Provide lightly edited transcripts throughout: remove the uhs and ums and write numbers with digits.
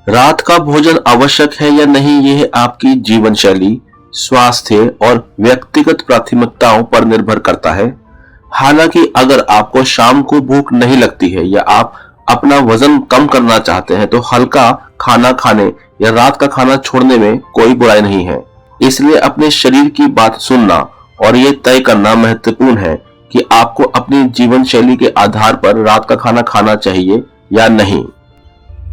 रात का भोजन आवश्यक है या नहीं, यह आपकी जीवन शैली, स्वास्थ्य और व्यक्तिगत प्राथमिकताओं पर निर्भर करता है। हालांकि अगर आपको शाम को भूख नहीं लगती है या आप अपना वजन कम करना चाहते हैं तो हल्का खाना खाने या रात का खाना छोड़ने में कोई बुराई नहीं है। इसलिए अपने शरीर की बात सुनना और ये तय करना महत्वपूर्ण है कि आपको अपनी जीवन शैली के आधार पर रात का खाना खाना चाहिए या नहीं।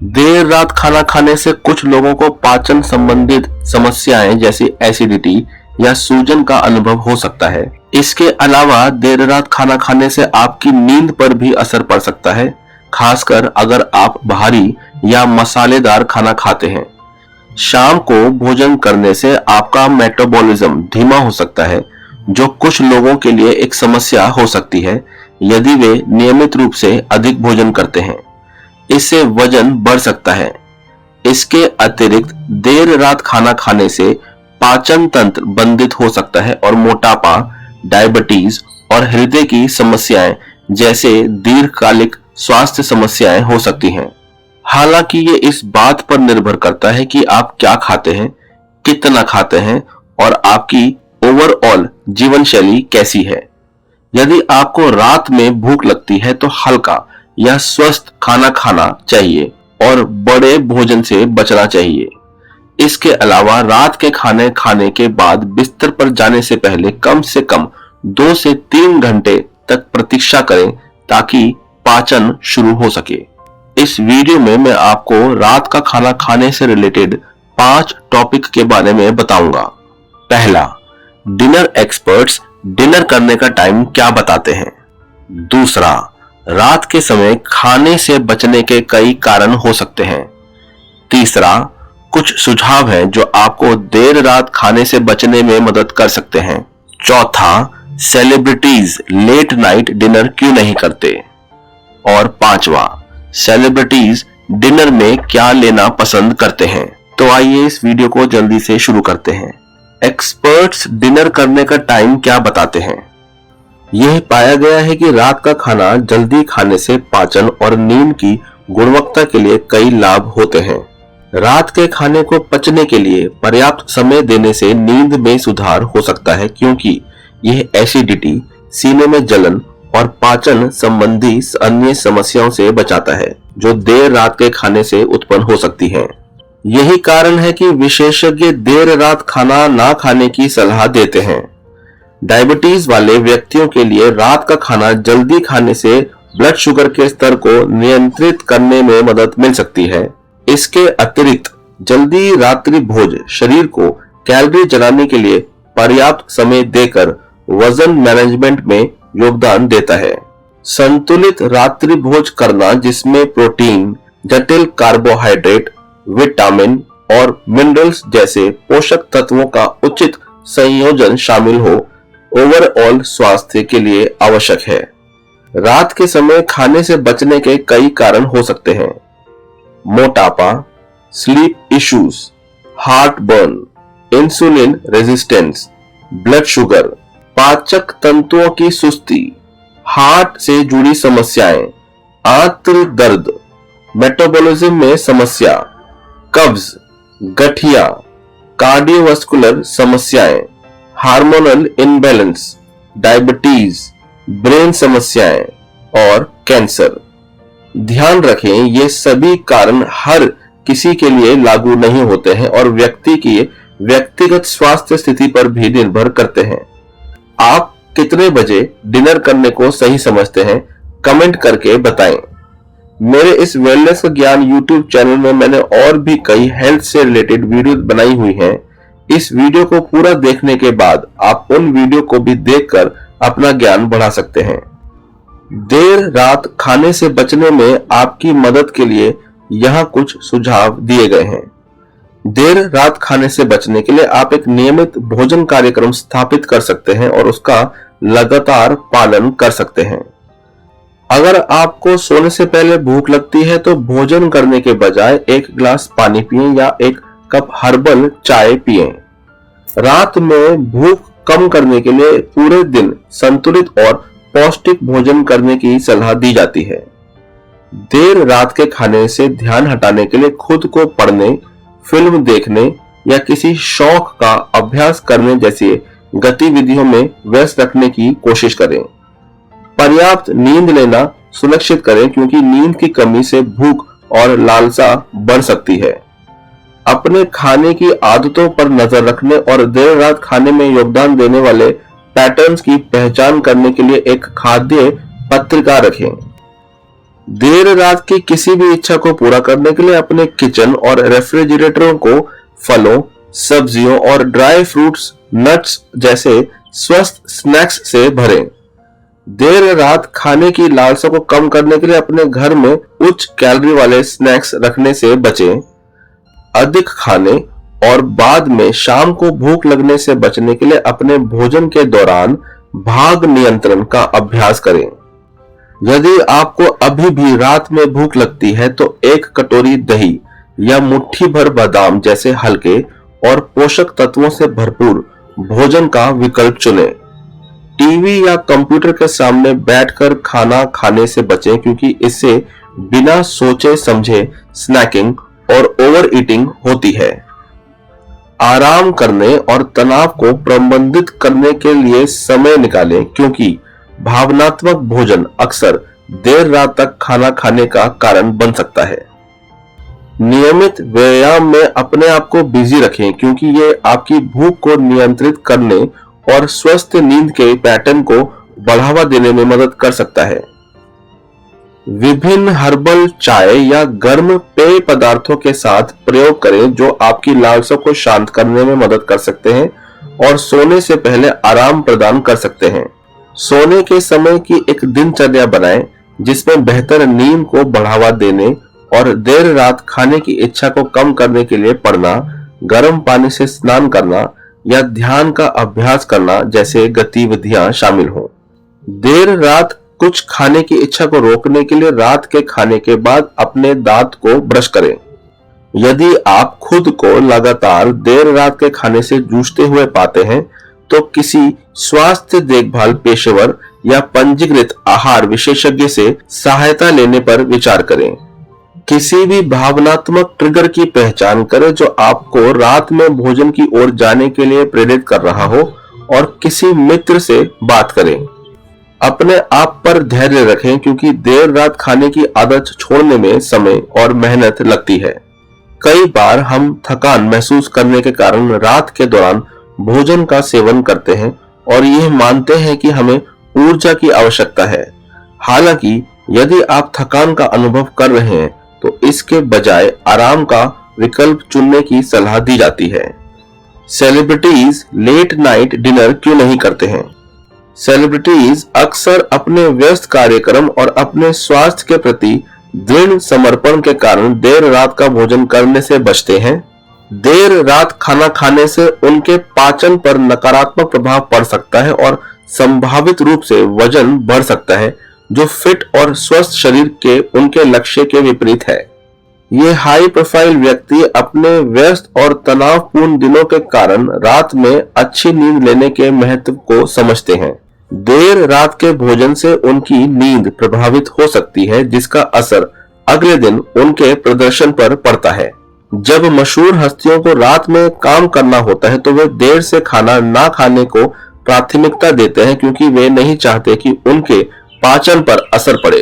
देर रात खाना खाने से कुछ लोगों को पाचन संबंधित समस्याएं जैसे एसिडिटी या सूजन का अनुभव हो सकता है। इसके अलावा देर रात खाना खाने से आपकी नींद पर भी असर पड़ सकता है, खासकर अगर आप भारी या मसालेदार खाना खाते हैं। शाम को भोजन करने से आपका मेटाबॉलिज्म धीमा हो सकता है, जो कुछ लोगों के लिए एक समस्या हो सकती है यदि वे नियमित रूप से अधिक भोजन करते हैं। इससे वजन बढ़ सकता है। इसके अतिरिक्त देर रात खाना खाने से पाचन तंत्र बंधित हो सकता है और मोटापा, डायबिटीज और हृदय की समस्याएं जैसे दीर्घकालिक स्वास्थ्य समस्याएं हो सकती हैं। हालांकि ये इस बात पर निर्भर करता है कि आप क्या खाते हैं, कितना खाते हैं और आपकी ओवरऑल जीवन शैली कैसी है। यदि आपको रात में भूख लगती है तो हल्का या स्वस्थ खाना खाना चाहिए और बड़े भोजन से बचना चाहिए। इसके अलावा रात के खाने खाने के बाद बिस्तर पर जाने से पहले कम से कम 2 से 3 घंटे तक प्रतीक्षा करें ताकि पाचन शुरू हो सके। इस वीडियो में मैं आपको रात का खाना खाने से रिलेटेड 5 टॉपिक के बारे में बताऊंगा। पहला, डिनर एक्सपर्ट्स डिनर करने का टाइम क्या बताते हैं। दूसरा, रात के समय खाने से बचने के कई कारण हो सकते हैं। तीसरा, कुछ सुझाव हैं जो आपको देर रात खाने से बचने में मदद कर सकते हैं। चौथा, सेलिब्रिटीज लेट नाइट डिनर क्यों नहीं करते। और पांचवा, सेलिब्रिटीज डिनर में क्या लेना पसंद करते हैं। तो आइए इस वीडियो को जल्दी से शुरू करते हैं। एक्सपर्ट्स डिनर करने का टाइम क्या बताते हैं। यह पाया गया है कि रात का खाना जल्दी खाने से पाचन और नींद की गुणवत्ता के लिए कई लाभ होते हैं। रात के खाने को पचने के लिए पर्याप्त समय देने से नींद में सुधार हो सकता है, क्योंकि यह एसिडिटी, सीने में जलन और पाचन संबंधी अन्य समस्याओं से बचाता है जो देर रात के खाने से उत्पन्न हो सकती हैं। यही कारण है कि विशेषज्ञ देर रात खाना ना खाने की सलाह देते हैं। डायबिटीज वाले व्यक्तियों के लिए रात का खाना जल्दी खाने से ब्लड शुगर के स्तर को नियंत्रित करने में मदद मिल सकती है। इसके अतिरिक्त जल्दी रात्रि भोज शरीर को कैलोरी जलाने के लिए पर्याप्त समय देकर वजन मैनेजमेंट में योगदान देता है। संतुलित रात्रि भोज करना, जिसमें प्रोटीन, जटिल कार्बोहाइड्रेट, विटामिन और मिनरल्स जैसे पोषक तत्वों का उचित संयोजन शामिल हो, ओवरऑल स्वास्थ्य के लिए आवश्यक है। रात के समय खाने से बचने के कई कारण हो सकते हैं। मोटापा, sleep issues, heart burn, insulin resistance, blood sugar, पाचक तंतुओं की सुस्ती, हार्ट से जुड़ी समस्याएं, आंत्र दर्द, मेटाबॉलिज्म में समस्या, कब्ज, गठिया, कार्डियोवास्कुलर समस्याएं, हार्मोनल इनबैलेंस, डायबिटीज, ब्रेन समस्याएं और कैंसर। ध्यान रखें, ये सभी कारण हर किसी के लिए लागू नहीं होते हैं और व्यक्ति की व्यक्तिगत स्वास्थ्य स्थिति पर भी निर्भर करते हैं। आप कितने बजे डिनर करने को सही समझते हैं, कमेंट करके बताएं। मेरे इस वेलनेस का ज्ञान यूट्यूब चैनल में मैंने और भी कई हेल्थ से रिलेटेड वीडियो बनाई हुई हैं। इस वीडियो को पूरा देखने के बाद आप उन वीडियो को भी देखकर अपना ज्ञान बढ़ा सकते हैं। देर रात खाने से बचने में आपकी मदद के लिए यहाँ कुछ सुझाव दिए गए हैं। देर रात खाने से बचने के लिए आप एक नियमित भोजन कार्यक्रम स्थापित कर सकते हैं और उसका लगातार पालन कर सकते हैं। अगर आपको सोने से पहले भूख लगती है तो भोजन करने के बजाय 1 गिलास पानी पिएं या 1 कप हर्बल चाय पिएं। रात में भूख कम करने के लिए पूरे दिन संतुलित और पौष्टिक भोजन करने की सलाह दी जाती है। देर रात के खाने से ध्यान हटाने के लिए खुद को पढ़ने, फिल्म देखने या किसी शौक का अभ्यास करने जैसी गतिविधियों में व्यस्त रखने की कोशिश करें। पर्याप्त नींद लेना सुनिश्चित करें क्योंकि नींद की कमी से भूख और लालसा बढ़ सकती है। अपने खाने की आदतों पर नजर रखने और देर रात खाने में योगदान देने वाले पैटर्न्स की पहचान करने के लिए एक खाद्य पत्रिका रखें। देर रात की किसी भी इच्छा को पूरा करने के लिए अपने किचन और रेफ्रिजरेटरों को फलों, सब्जियों और ड्राई फ्रूट्स, नट्स जैसे स्वस्थ स्नैक्स से भरें। देर रात खाने की लालसा को कम करने के लिए अपने घर में उच्च कैलोरी वाले स्नैक्स रखने से बचें। अधिक खाने और बाद में शाम को भूख लगने से बचने के लिए अपने भोजन के दौरान भाग नियंत्रण का अभ्यास करें। यदि आपको अभी भी रात में भूख लगती है तो एक कटोरी दही या मुट्ठी भर बादाम जैसे हल्के और पोषक तत्वों से भरपूर भोजन का विकल्प चुनें। टीवी या कंप्यूटर के सामने बैठकर खाना खाने से बचें क्योंकि इससे बिना सोचे समझे स्नैकिंग और ओवर ईटिंग होती है। आराम करने और तनाव को प्रबंधित करने के लिए समय निकालें क्योंकि भावनात्मक भोजन अक्सर देर रात तक खाना खाने का कारण बन सकता है। नियमित व्यायाम में अपने आप को बिजी रखें क्योंकि ये आपकी भूख को नियंत्रित करने और स्वस्थ नींद के पैटर्न को बढ़ावा देने में मदद कर सकता है। विभिन्न हर्बल चाय या गर्म पेय पदार्थों के साथ प्रयोग करें जो आपकी लालसा को शांत करने में मदद कर सकते हैं और सोने से पहले आराम प्रदान कर सकते हैं। सोने के समय की एक दिनचर्या बनाएं जिसमें बेहतर नींद को बढ़ावा देने और देर रात खाने की इच्छा को कम करने के लिए पढ़ना, गर्म पानी से स्नान करना या ध्यान का अभ्यास करना जैसे गतिविधियां शामिल हों। देर रात कुछ खाने की इच्छा को रोकने के लिए रात के खाने के बाद अपने दांत को ब्रश करें। यदि आप खुद को लगातार देर रात के खाने से जूझते हुए पाते हैं तो किसी स्वास्थ्य देखभाल पेशेवर या पंजीकृत आहार विशेषज्ञ से सहायता लेने पर विचार करें। किसी भी भावनात्मक ट्रिगर की पहचान करें जो आपको रात में भोजन की ओर जाने के लिए प्रेरित कर रहा हो और किसी मित्र से बात करें। अपने आप पर धैर्य रखें क्योंकि देर रात खाने की आदत छोड़ने में समय और मेहनत लगती है। कई बार हम थकान महसूस करने के कारण रात के दौरान भोजन का सेवन करते हैं और यह मानते हैं कि हमें ऊर्जा की आवश्यकता है। हालांकि यदि आप थकान का अनुभव कर रहे हैं तो इसके बजाय आराम का विकल्प चुनने की सलाह दी जाती है। सेलिब्रिटीज लेट नाइट डिनर क्यों नहीं करते हैं? सेलिब्रिटीज अक्सर अपने व्यस्त कार्यक्रम और अपने स्वास्थ्य के प्रति दृढ़ समर्पण के कारण देर रात का भोजन करने से बचते हैं। देर रात खाना खाने से उनके पाचन पर नकारात्मक प्रभाव पड़ सकता है और संभावित रूप से वजन बढ़ सकता है जो फिट और स्वस्थ शरीर के उनके लक्ष्य के विपरीत है। ये हाई प्रोफाइल व्यक्ति अपने व्यस्त और तनावपूर्ण दिनों के कारण रात में अच्छी नींद लेने के महत्व को समझते हैं। देर रात के भोजन से उनकी नींद प्रभावित हो सकती है जिसका असर अगले दिन उनके प्रदर्शन पर पड़ता है। जब मशहूर हस्तियों को रात में काम करना होता है तो वे देर से खाना ना खाने को प्राथमिकता देते हैं क्योंकि वे नहीं चाहते कि उनके पाचन पर असर पड़े।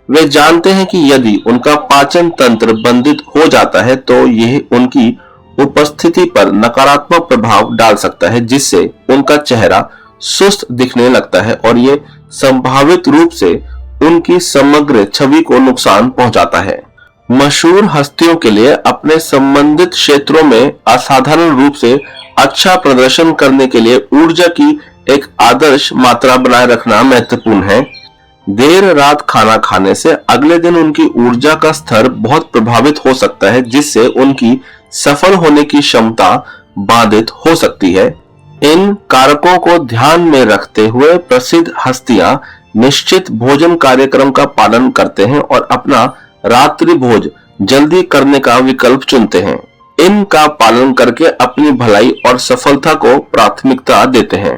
वे जानते हैं कि यदि उनका पाचन तंत्र बंधित हो जाता है तो यह उनकी उपस्थिति पर नकारात्मक प्रभाव डाल सकता है जिससे उनका चेहरा सुस्त दिखने लगता है और ये संभावित रूप से उनकी समग्र छवि को नुकसान पहुंचाता है। मशहूर हस्तियों के लिए अपने संबंधित क्षेत्रों में असाधारण रूप से अच्छा प्रदर्शन करने के लिए ऊर्जा की एक आदर्श मात्रा बनाए रखना महत्वपूर्ण है। देर रात खाना खाने से अगले दिन उनकी ऊर्जा का स्तर बहुत प्रभावित हो सकता है जिससे उनकी सफल होने की क्षमता बाधित हो सकती है। इन कारकों को ध्यान में रखते हुए प्रसिद्ध हस्तियां निश्चित भोजन कार्यक्रम का पालन करते हैं और अपना रात्रि भोज जल्दी करने का विकल्प चुनते हैं। इनका पालन करके अपनी भलाई और सफलता को प्राथमिकता देते हैं।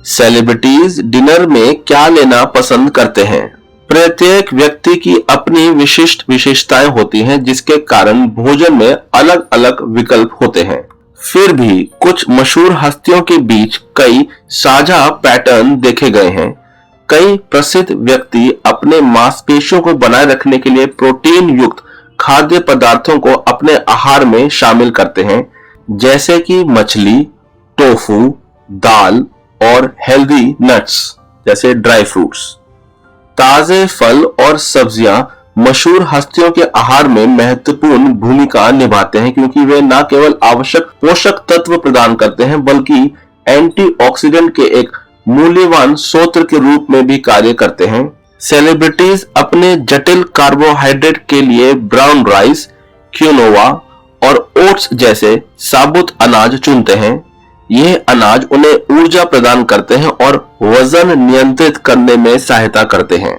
सेलिब्रिटीज डिनर में क्या लेना पसंद करते हैं? प्रत्येक व्यक्ति की अपनी विशिष्ट विशेषताएं होती हैं, जिसके कारण भोजन में अलग अलग विकल्प होते हैं। फिर भी कुछ मशहूर हस्तियों के बीच कई साझा पैटर्न देखे गए हैं। कई प्रसिद्ध व्यक्ति अपने मांसपेशियों को बनाए रखने के लिए प्रोटीन युक्त खाद्य पदार्थों को अपने आहार में शामिल करते हैं, जैसे कि मछली, टोफू, दाल और हेल्दी नट्स जैसे ड्राई फ्रूट्स। ताजे फल और सब्जियां मशहूर हस्तियों के आहार में महत्वपूर्ण भूमिका निभाते हैं, क्योंकि वे न केवल आवश्यक पोषक तत्व प्रदान करते हैं बल्कि एंटीऑक्सीडेंट के एक मूल्यवान स्रोत के रूप में भी कार्य करते हैं। सेलिब्रिटीज अपने जटिल कार्बोहाइड्रेट के लिए ब्राउन राइस, क्विनोआ और ओट्स जैसे साबुत अनाज चुनते हैं। यह अनाज उन्हें ऊर्जा प्रदान करते हैं और वजन नियंत्रित करने में सहायता करते हैं।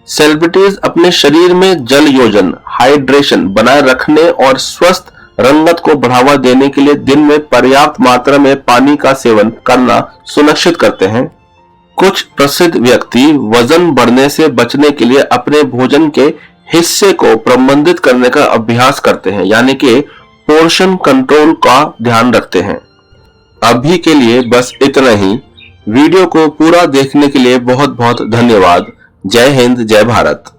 सेलिब्रिटीज अपने शरीर में जल योजन, हाइड्रेशन बनाए रखने और स्वस्थ रंगत को बढ़ावा देने के लिए दिन में पर्याप्त मात्रा में पानी का सेवन करना सुनिश्चित करते हैं। कुछ प्रसिद्ध व्यक्ति वजन बढ़ने से बचने के लिए अपने भोजन के हिस्से को प्रबंधित करने का अभ्यास करते हैं, यानी कि पोर्शन कंट्रोल का ध्यान रखते हैं। अभी के लिए बस इतना ही। वीडियो को पूरा देखने के लिए बहुत बहुत धन्यवाद। जय हिंद, जय भारत।